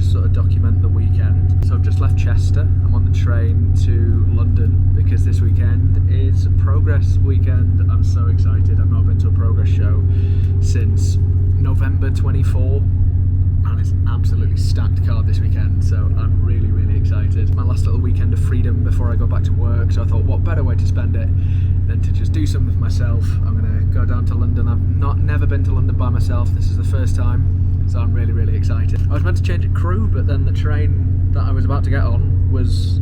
just sort of document the weekend. So I've just left Chester. I'm on the train to London because this weekend is Progress weekend. I'm so excited. I've not been to a Progress show since November 24. And it's an absolutely stacked card this weekend, so I'm really, really excited. My last little weekend of freedom before I go back to work, so I thought what better way to spend it than to just do something for myself. I'm going to go down to London. I've never been to London by myself. This is the first time, so I'm really, really excited. I was meant to change at Crewe, but then the train that I was about to get on was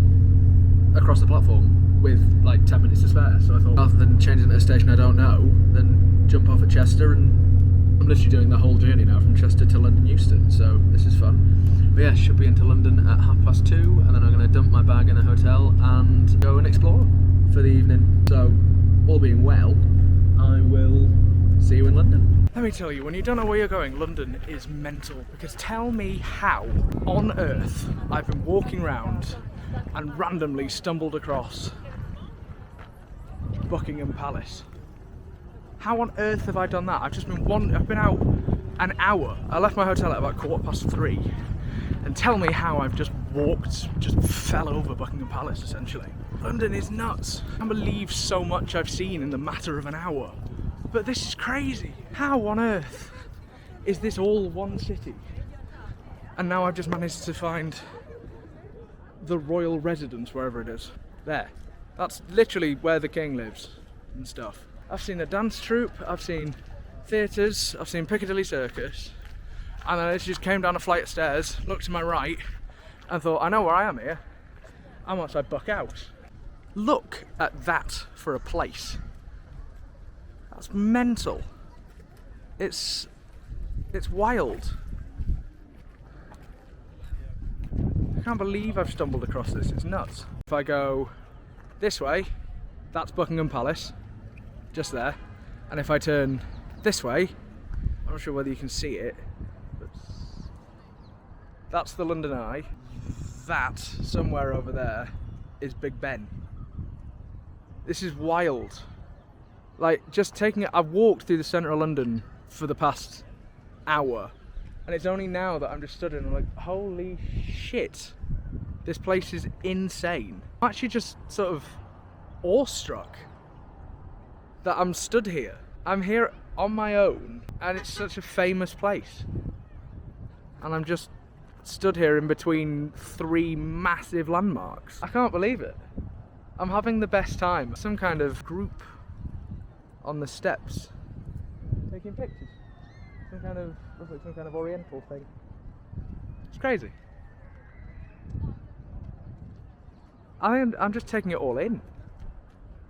across the platform with like 10 minutes to spare, so I thought rather than changing at a station I don't know, then jump off at Chester, and I'm literally doing the whole journey now from Chester to London Euston, so this is fun. But yeah, should be into London at 2:30, and then I'm going to dump my bag in a hotel and go and explore for the evening. So, all being well, I will see you in London. Let me tell you, when you don't know where you're going, London is mental, because tell me how on earth I've been walking around and randomly stumbled across Buckingham Palace. How on earth have I done that? I've been out an hour. I left my hotel at about 3:15, and tell me how I've just fell over Buckingham Palace essentially. London is nuts. I can't believe so much I've seen in the matter of an hour. But this is crazy. How on earth is this all one city? And now I've just managed to find the royal residence, wherever it is. There. That's literally where the king lives and stuff. I've seen a dance troupe, I've seen theatres, I've seen Piccadilly Circus, and then I just came down a flight of stairs, looked to my right, and thought, I know where I am here. I'm outside Buck House. Look at that for a place. That's mental. It's wild. I can't believe I've stumbled across this, it's nuts. If I go this way, that's Buckingham Palace. Just there, and if I turn this way, I'm not sure whether you can see it, but that's the London Eye. That, somewhere over there, is Big Ben. This is wild. Like, just taking it, I've walked through the centre of London for the past hour, and it's only now that I'm just stood and I'm like, holy shit, this place is insane. I'm actually just sort of awestruck that I'm stood here. I'm here on my own, and it's such a famous place. And I'm just stood here in between three massive landmarks. I can't believe it. I'm having the best time. Some kind of group on the steps taking pictures. Looks like some kind of oriental thing. It's crazy. I'm just taking it all in.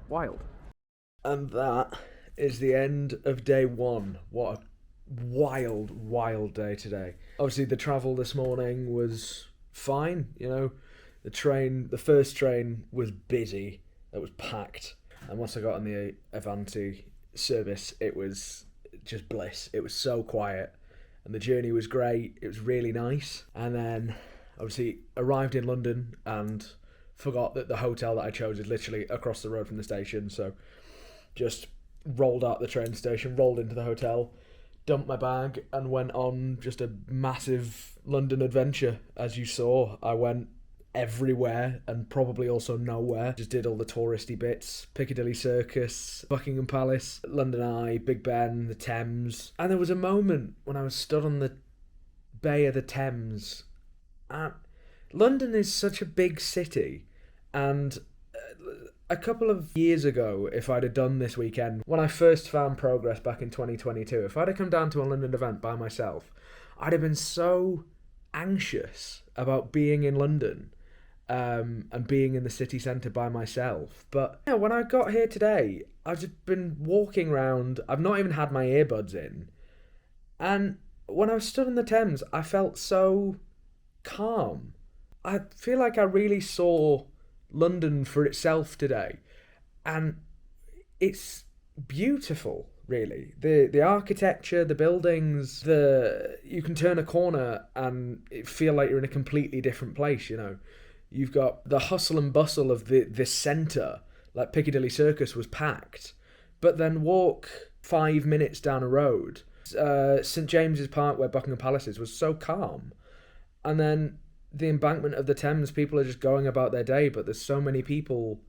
Wild. And that is the end of day one. What a wild, wild day today. Obviously the travel this morning was fine, you know. The first train was busy, it was packed. And once I got on the Avanti service, it was just bliss. It was so quiet. And the journey was great, it was really nice. And then obviously arrived in London and forgot that the hotel that I chose is literally across the road from the station, so just rolled out the train station, rolled into the hotel, dumped my bag, and went on just a massive London adventure. As you saw, I went everywhere and probably also nowhere. Just did all the touristy bits. Piccadilly Circus, Buckingham Palace, London Eye, Big Ben, the Thames. And there was a moment when I was stood on the Bay of the Thames. And London is such a big city, and a couple of years ago, if I'd have done this weekend, when I first found Progress back in 2022, if I'd have come down to a London event by myself, I'd have been so anxious about being in London and being in the city centre by myself. But yeah, when I got here today, I've just been walking around, I've not even had my earbuds in, and when I was stood on the Thames, I felt so calm. I feel like I really saw London for itself today, and it's beautiful, really. The architecture, the buildings, you can turn a corner and it feel like you're in a completely different place, you know. You've got the hustle and bustle of the centre, like Piccadilly Circus was packed, but then walk 5 minutes down a road, St James's Park where Buckingham Palace is, was so calm. And then the embankment of the Thames, people are just going about their day, but there's so many people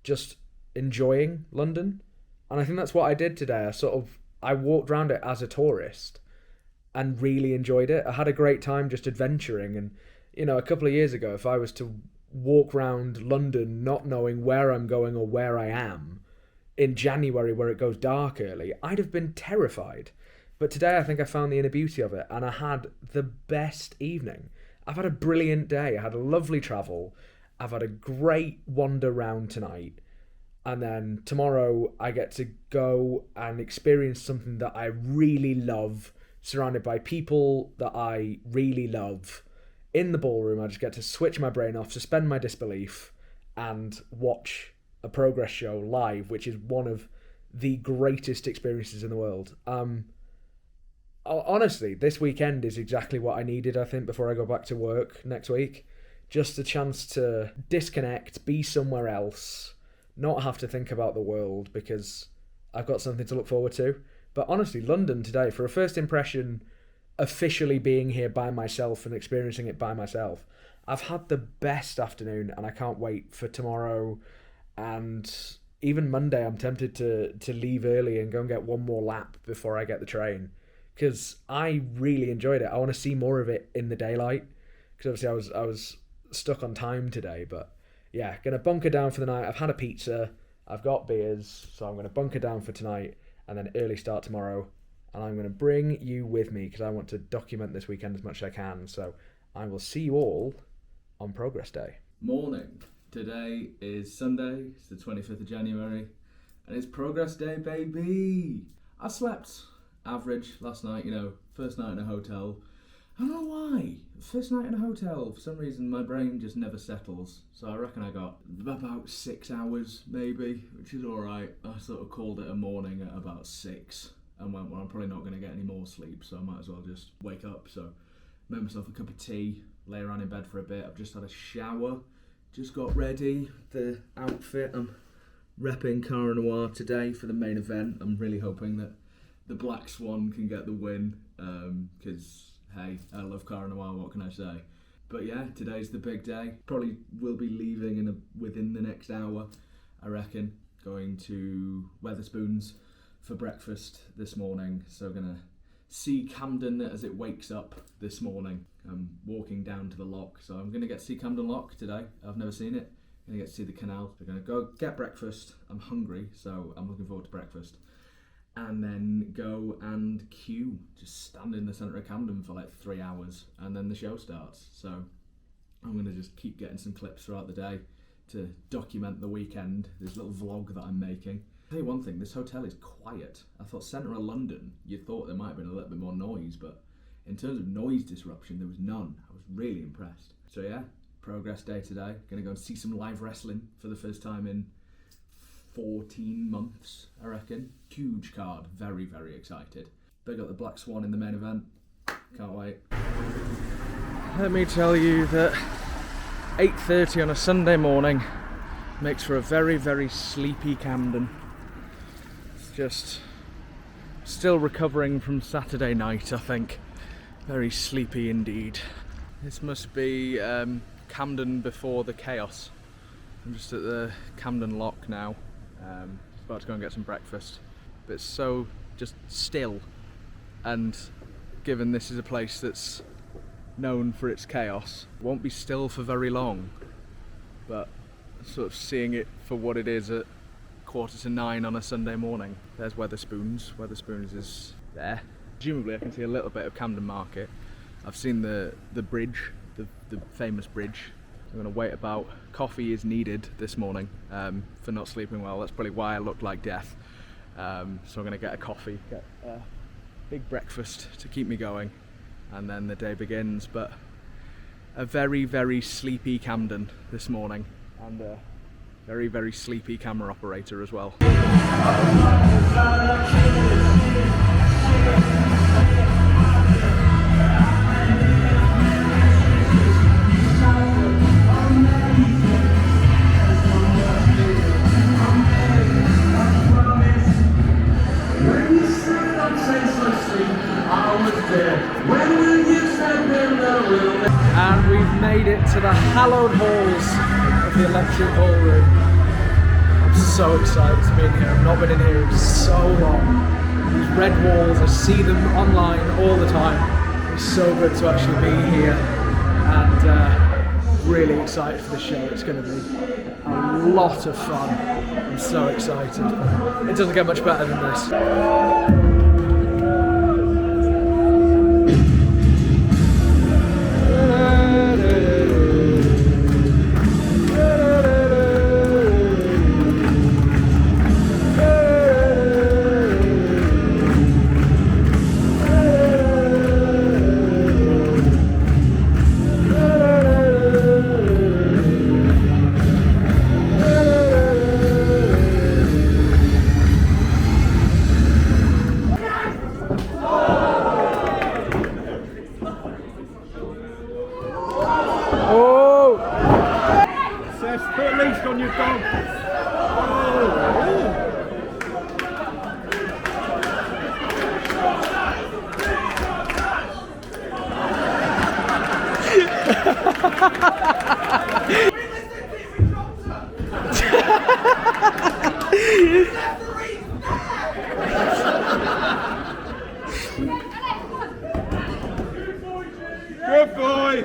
just enjoying London. And I think that's what I did today. I walked around it as a tourist and really enjoyed it. I had a great time just adventuring. And, a couple of years ago, if I was to walk around London not knowing where I'm going or where I am in January where it goes dark early, I'd have been terrified. But today I think I found the inner beauty of it, and I had the best evening. I've had a brilliant day. I had a lovely travel. I've had a great wander round tonight. And then tomorrow I get to go and experience something that I really love, surrounded by people that I really love. In the ballroom, I just get to switch my brain off, suspend my disbelief, and watch a progress show live, which is one of the greatest experiences in the world. Honestly, this weekend is exactly what I needed, I think, before I go back to work next week. Just a chance to disconnect, be somewhere else, not have to think about the world, because I've got something to look forward to. But honestly, London today, for a first impression, officially being here by myself and experiencing it by myself, I've had the best afternoon, and I can't wait for tomorrow. And even Monday, I'm tempted to leave early and go and get one more lap before I get the train, because I really enjoyed it. I want to see more of it in the daylight, because obviously I was stuck on time today. But yeah, gonna bunker down for the night. I've had a pizza, I've got beers, so I'm gonna bunker down for tonight and then early start tomorrow. And I'm gonna bring you with me because I want to document this weekend as much as I can. So I will see you all on Progress Day. Morning. Today is Sunday, it's the 25th of January, and it's Progress Day, baby! I slept average last night, first night in a hotel. I don't know why. First night in a hotel, for some reason my brain just never settles. So I reckon I got about 6 hours maybe, which is alright. I sort of called it a morning at about 6 and went, well, I'm probably not going to get any more sleep, so I might as well just wake up. So made myself a cup of tea, lay around in bed for a bit. I've just had a shower, just got ready, the outfit. I'm repping Cara Noir today for the main event. I'm really hoping that the Black Swan can get the win, because, hey, I love Cara Noir, what can I say? But yeah, today's the big day. Probably will be leaving within the next hour, I reckon. Going to Wetherspoons for breakfast this morning. So gonna see Camden as it wakes up this morning. I'm walking down to the lock, so I'm gonna get to see Camden Lock today. I've never seen it. I'm gonna get to see the canal. We're gonna go get breakfast. I'm hungry, so I'm looking forward to breakfast. And then go and queue, just stand in the centre of Camden for like 3 hours, and then the show starts. So I'm going to just keep getting some clips throughout the day to document the weekend, this little vlog that I'm making. I'll tell you one thing, this hotel is quiet. I thought centre of London, you thought there might have been a little bit more noise, but in terms of noise disruption, there was none. I was really impressed. So yeah, Progress Day today. Going to go and see some live wrestling for the first time in 14 months, I reckon. Huge card, very, very excited. Big up the Black Swan in the main event. Can't wait. Let me tell you that 8:30 on a Sunday morning makes for a very, very sleepy Camden. It's just still recovering from Saturday night, I think. Very sleepy indeed. This must be Camden before the chaos. I'm just at the Camden Lock now. About to go and get some breakfast, but it's so just still, and given this is a place that's known for its chaos, it won't be still for very long, but sort of seeing it for what it is at 8:45 on a Sunday morning. There's Wetherspoons. Wetherspoons is there. Presumably I can see a little bit of Camden Market. I've seen the bridge, the famous bridge. I'm going to wait about. Coffee is needed this morning for not sleeping well. That's probably why I look like death. So I'm going to get a coffee, get a big breakfast to keep me going, and then the day begins. But a very, very sleepy Camden this morning, and a very, very sleepy camera operator as well. When will you step in the And we've made it to the hallowed halls of the Electric Ballroom. I'm so excited to be in here. I've not been in here in so long. These red walls, I see them online all the time. It's so good to actually be here, and really excited for the show. It's going to be a lot of fun. I'm so excited. It doesn't get much better than this. On your dog. Good boy.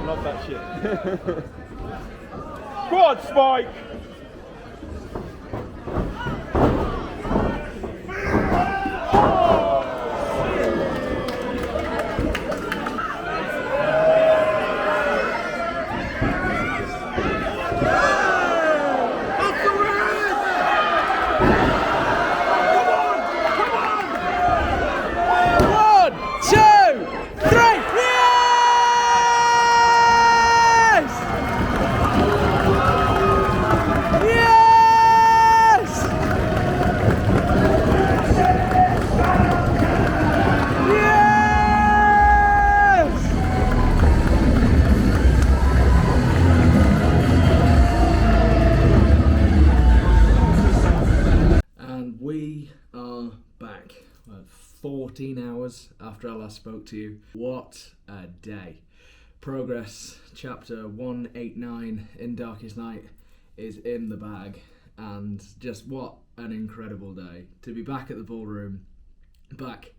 Love that shit. Go on, Spike! hours after I last spoke to you. What a day. Progress chapter 189 in Darkest Night is in the bag, and just what an incredible day to be back at the ballroom, back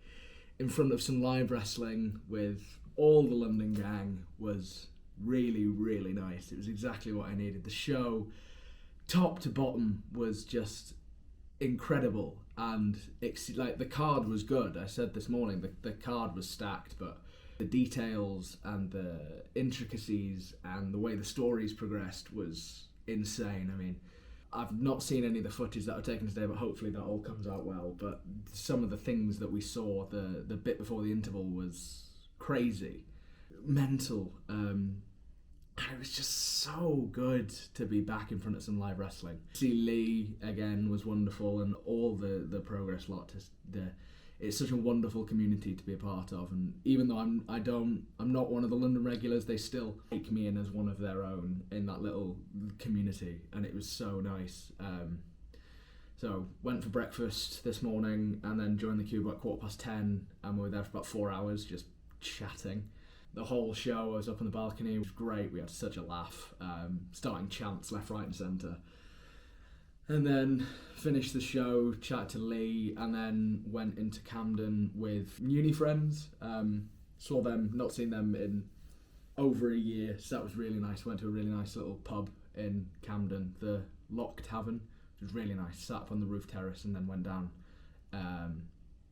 in front of some live wrestling with all the London gang was really, really nice. It was exactly what I needed. The show, top to bottom, was just incredible, and like the card was good. I said this morning the card was stacked, but the details and the intricacies and the way the stories progressed was insane. I mean, I've not seen any of the footage that I've taken today, but hopefully that all comes out well. But some of the things that we saw, the bit before the interval was crazy, mental. It was just so good to be back in front of some live wrestling. See Lee again was wonderful, and all the Progress lot. It's such a wonderful community to be a part of, and even though I'm not one of the London regulars, they still take me in as one of their own in that little community, and it was so nice. So went for breakfast this morning, and then joined the queue about 10:15, and we were there for about 4 hours just chatting. The whole show, I was up on the balcony, it was great. We had such a laugh, starting chants left, right and centre. And then finished the show, chatted to Lee, and then went into Camden with uni friends. Saw them, not seen them in over a year, so that was really nice. Went to a really nice little pub in Camden, the Lock Tavern, which was really nice. Sat up on the roof terrace and then went down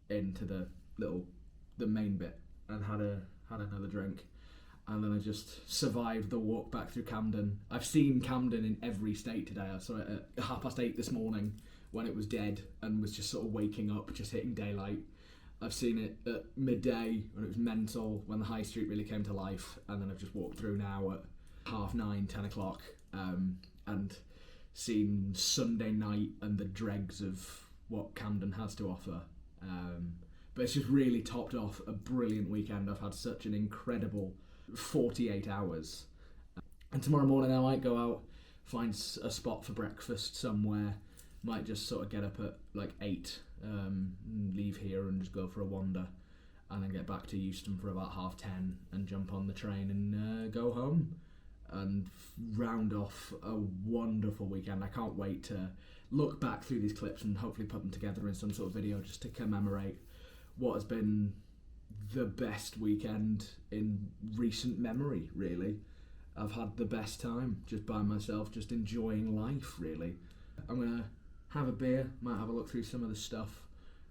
into the main bit and had another drink, and then I just survived the walk back through Camden. I've seen Camden in every state today. I saw it at 8:30 this morning when it was dead and was just sort of waking up, just hitting daylight. I've seen it at midday when it was mental, when the high street really came to life, and then I've just walked through now at 9:30, 10 o'clock, and seen Sunday night and the dregs of what Camden has to offer. But it's just really topped off a brilliant weekend. I've had such an incredible 48 hours. And tomorrow morning I might go out, find a spot for breakfast somewhere. Might just sort of get up at like 8, leave here and just go for a wander. And then get back to Euston for about 10:30 and jump on the train and go home. And round off a wonderful weekend. I can't wait to look back through these clips and hopefully put them together in some sort of video just to commemorate what has been the best weekend in recent memory, really. I've had the best time just by myself, just enjoying life, really. I'm going to have a beer, might have a look through some of the stuff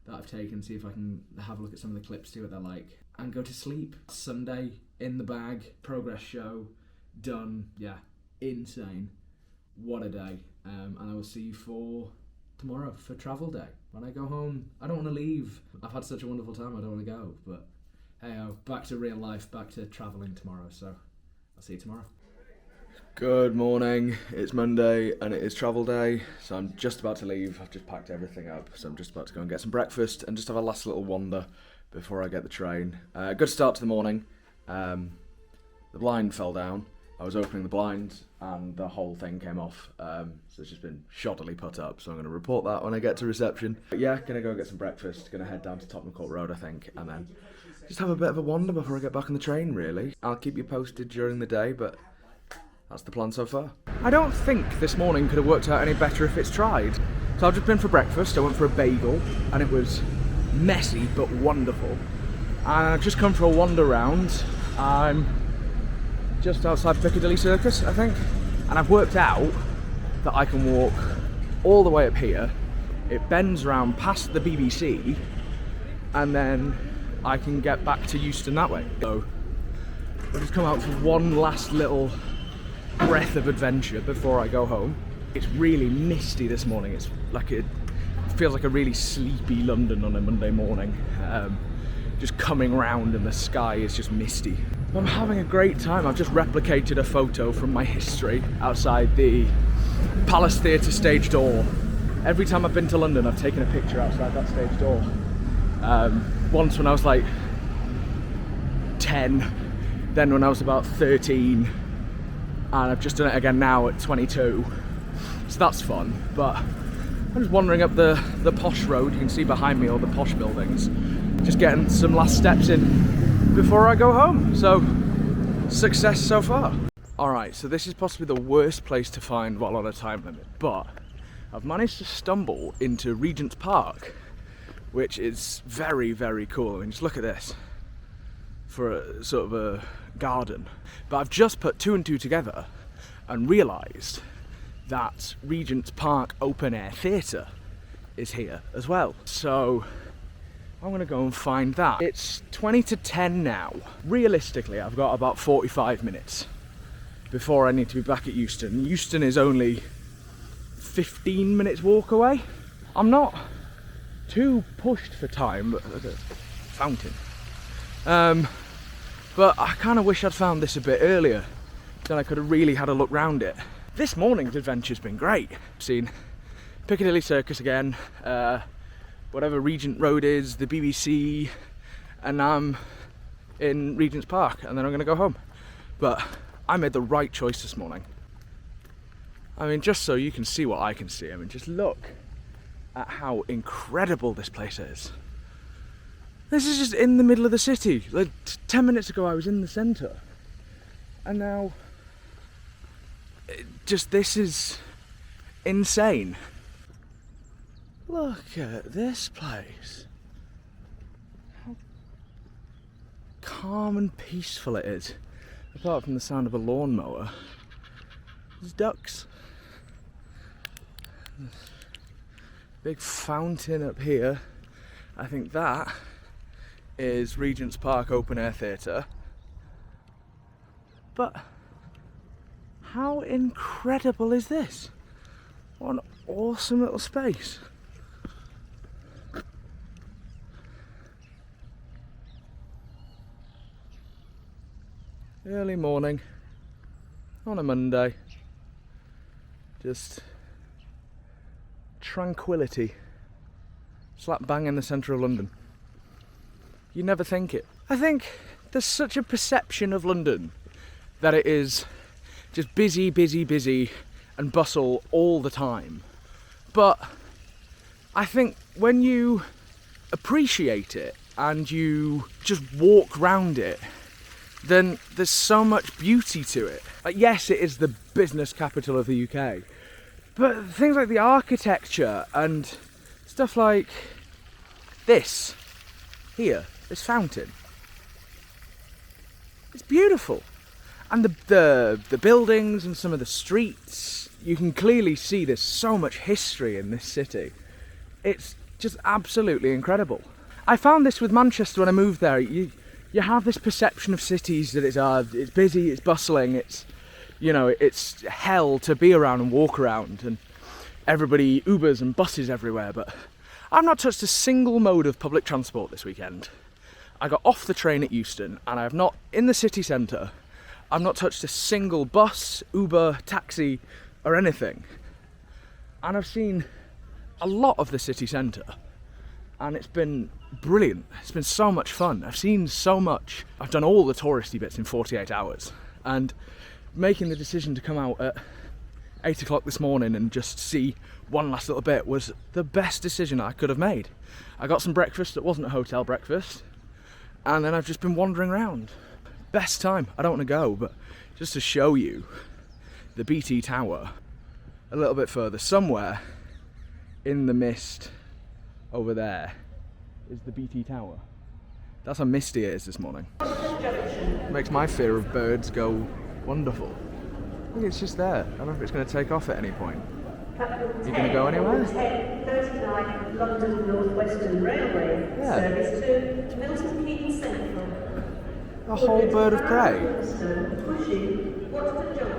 that I've taken, see if I can have a look at some of the clips, see what they're like, and go to sleep. Sunday, in the bag, Progress show, done. Yeah, insane. What a day. And I will see you for tomorrow for travel day. When I go home, I don't want to leave. I've had such a wonderful time, I don't want to go. But hey, back to real life, back to travelling tomorrow. So I'll see you tomorrow. Good morning. It's Monday and it is travel day. So I'm just about to leave. I've just packed everything up. So I'm just about to go and get some breakfast and just have a last little wander before I get the train. Good start to the morning. The blind fell down. I was opening the blinds and the whole thing came off, so it's just been shoddily put up, so I'm going to report that when I get to reception. But yeah, going to go get some breakfast, going to head down to Tottenham Court Road, I think, and then just have a bit of a wander before I get back on the train, really. I'll keep you posted during the day, but that's the plan so far. I don't think this morning could have worked out any better if it's tried. So I've just been for breakfast, I went for a bagel, and it was messy but wonderful. And I've just come for a wander round. I'm just outside Piccadilly Circus, I think, and I've worked out that I can walk all the way up here, it bends around past the BBC, and then I can get back to Euston that way. So I'll just come out for one last little breath of adventure before I go home. It's really misty this morning. It's like it feels like a really sleepy London on a Monday morning. Just coming round and the sky is just misty. I'm having a great time. I've just replicated a photo from my history outside the Palace Theatre stage door. Every time I've been to London, I've taken a picture outside that stage door. Once when I was like 10, then when I was about 13, and I've just done it again now at 22. So that's fun, but I'm just wandering up the posh road. You can see behind me all the posh buildings. just getting some last steps in before I go home. So, success so far. Alright, so this is possibly the worst place to find while on a time limit, but I've managed to stumble into Regent's Park, which is very, very cool. I mean, just look at this for a sort of a garden. But I've just put two and two together and realised that Regent's Park Open Air Theatre is here as well. So I'm gonna go and find that. It's 20 to 10 now. Realistically, I've got about 45 minutes before I need to be back at Euston. Euston is only 15 minutes walk away. I'm not too pushed for time, but look at the fountain. But I kind of wish I'd found this a bit earlier, then I could have really had a look round it. This morning's adventure's been great. I've seen Piccadilly Circus again, whatever Regent Road is, the BBC, and I'm in Regent's Park, and then I'm gonna go home. But I made the right choice this morning. I mean, just so you can see what I can see, I mean, just look at how incredible this place is. This is just in the middle of the city. Like 10 minutes ago I was in the centre, and now this is insane. Look at this place. How calm and peaceful it is. Apart from the sound of a lawnmower, there's ducks. Big fountain up here. I think that is Regent's Park Open Air Theatre. But how incredible is this? What an awesome little space. Early morning on a Monday. Just tranquility. Slap bang in the centre of London. You never think it. I think there's such a perception of London that it is just busy, busy, busy and bustle all the time. But I think when you appreciate it and you just walk round it, then there's so much beauty to it. Like, yes, it is the business capital of the UK, but things like the architecture and stuff like this here, this fountain, it's beautiful. And the buildings and some of the streets, you can clearly see there's so much history in this city. It's just absolutely incredible. I found this with Manchester when I moved there. You have this perception of cities that it's busy, it's bustling, it's, you know, it's hell to be around and walk around, and everybody Ubers and buses everywhere. But I've not touched a single mode of public transport this weekend. I got off the train at Euston, and I have not, in the city centre, I've not touched a single bus, Uber, taxi, or anything. And I've seen a lot of the city centre, and it's been brilliant. It's been so much fun. I've seen so much. I've done all the touristy bits in 48 hours, and making the decision to come out at 8 o'clock this morning and just see one last little bit was the best decision I could have made. I got some breakfast that wasn't a hotel breakfast, and then I've just been wandering around. Best time. I don't want to go, but just to show you the BT Tower a little bit further, somewhere in the mist over there is the BT Tower. That's how misty it is this morning. It makes my fear of birds go wonderful. Look, it's just there. I don't know if it's going to take off at any point. Are you going to go anywhere? 39 London North Western Railway service to Milton Keynes Central. A whole bird of prey.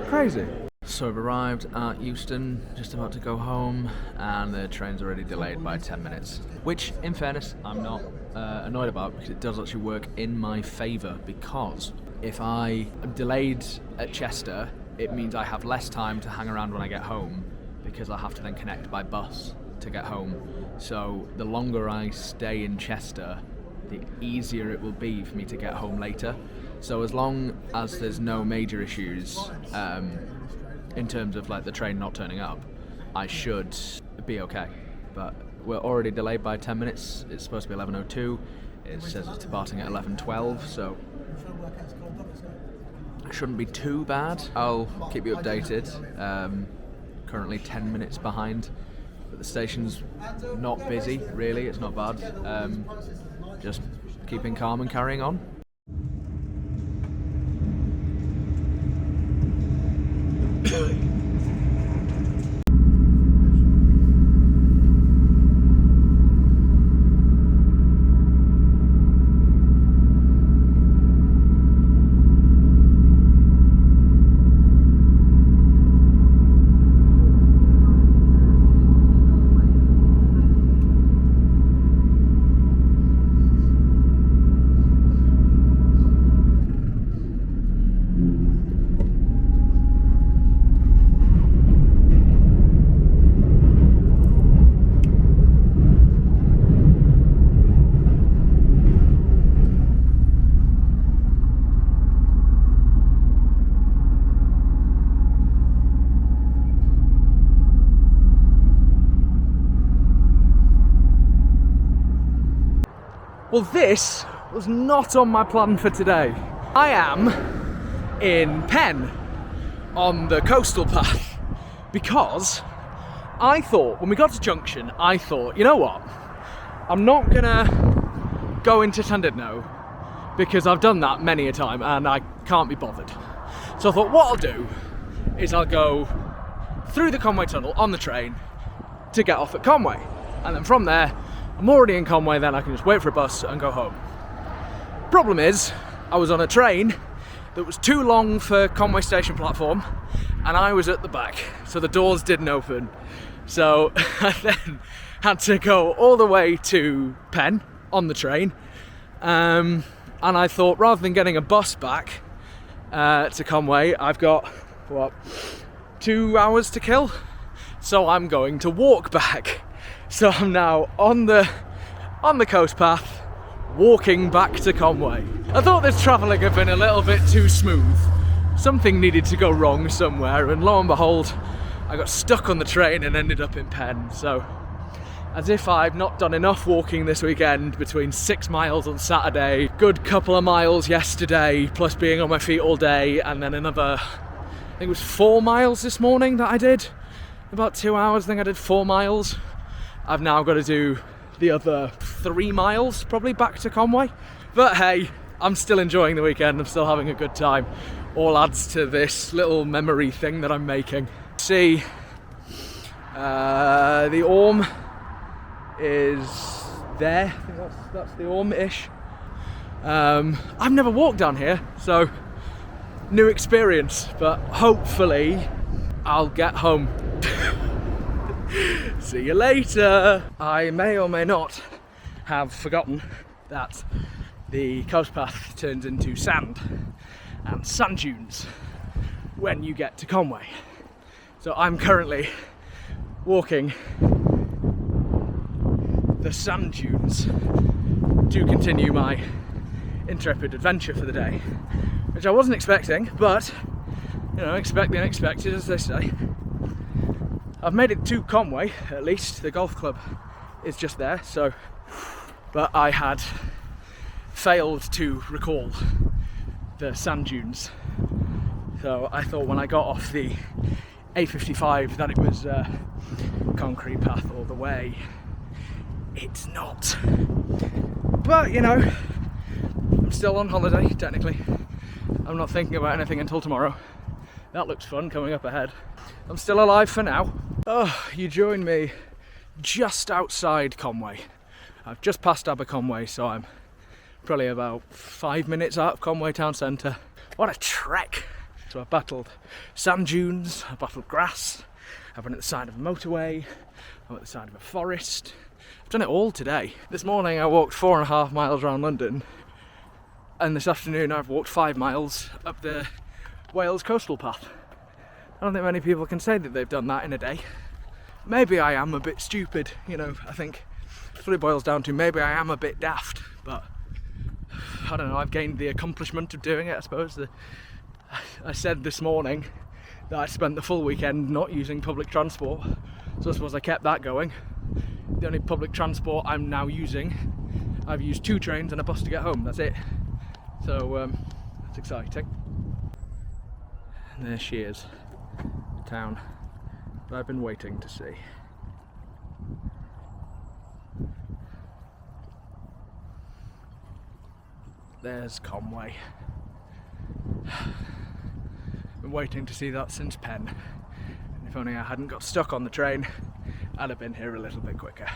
Crazy. So I've arrived at Euston, just about to go home, and the train's already delayed by 10 minutes. Which, in fairness, I'm not annoyed about, because it does actually work in my favour, because if I am delayed at Chester, it means I have less time to hang around when I get home, because I have to then connect by bus to get home. So the longer I stay in Chester, the easier it will be for me to get home later. So as long as there's no major issues in terms of like the train not turning up, I should be okay. But we're already delayed by 10 minutes. It's supposed to be 11:02. It says it's departing at 11:12, so it shouldn't be too bad. I'll keep you updated. Currently 10 minutes behind, but the station's not busy, really, it's not bad. Just keeping calm and carrying on. Well, this was not on my plan for today. I am in Penn on the coastal path because I thought, when we got to Junction, I thought, you know what? I'm not gonna go into Llandudno because I've done that many a time and I can't be bothered. So I thought what I'll do is I'll go through the Conway Tunnel on the train to get off at Conway. And then from there, I'm already in Conway, then I can just wait for a bus and go home. Problem is, I was on a train that was too long for Conway station platform and I was at the back, so the doors didn't open. So I then had to go all the way to Penn on the train. And I thought, rather than getting a bus back to Conway, I've got, 2 hours to kill? So I'm going to walk back. So I'm now on the coast path, walking back to Conway. I thought this travelling had been a little bit too smooth. Something needed to go wrong somewhere, and lo and behold, I got stuck on the train and ended up in Penn. So, as if I've not done enough walking this weekend, between 6 miles on Saturday, good couple of miles yesterday, plus being on my feet all day, and then another, I think it was 4 miles this morning that I did. About 2 hours, I think I did 4 miles. I've now got to do the other 3 miles, probably back to Conway. But hey, I'm still enjoying the weekend, I'm still having a good time. All adds to this little memory thing that I'm making. See, the Orme is there. I think that's the Orme-ish. I've never walked down here, so new experience, but hopefully I'll get home. See you later. I may or may not have forgotten that the coast path turns into sand and sand dunes when you get to Conway. So I'm currently walking the sand dunes to continue my intrepid adventure for the day, which I wasn't expecting, but you know, expect the unexpected, as they say. I've made it to Conway, at least. The golf club is just there, so, but I had failed to recall the sand dunes. So I thought when I got off the A55 that it was a concrete path all the way. It's not. But, you know, I'm still on holiday, technically. I'm not thinking about anything until tomorrow. That looks fun coming up ahead. I'm still alive for now. Oh, you join me just outside Conway. I've just passed Aberconway, so I'm probably about 5 minutes out of Conway town centre. What a trek! So I've battled sand dunes, I've battled grass, I've been at the side of a motorway, I'm at the side of a forest. I've done it all today. This morning I walked 4.5 miles around London, and this afternoon I've walked 5 miles up the Wales coastal path. I don't think many people can say that they've done that in a day. Maybe I am a bit stupid, you know, I think that's what it boils down to. Maybe I am a bit daft, but I don't know, I've gained the accomplishment of doing it, I suppose. I said this morning that I spent the full weekend not using public transport, so I suppose I kept that going. The only public transport I'm now using I've used 2 trains and a bus to get home, that's it. So that's exciting. And there she is, the town that I've been waiting to see. There's Conway. Been waiting to see that since Penn. And if only I hadn't got stuck on the train, I'd have been here a little bit quicker.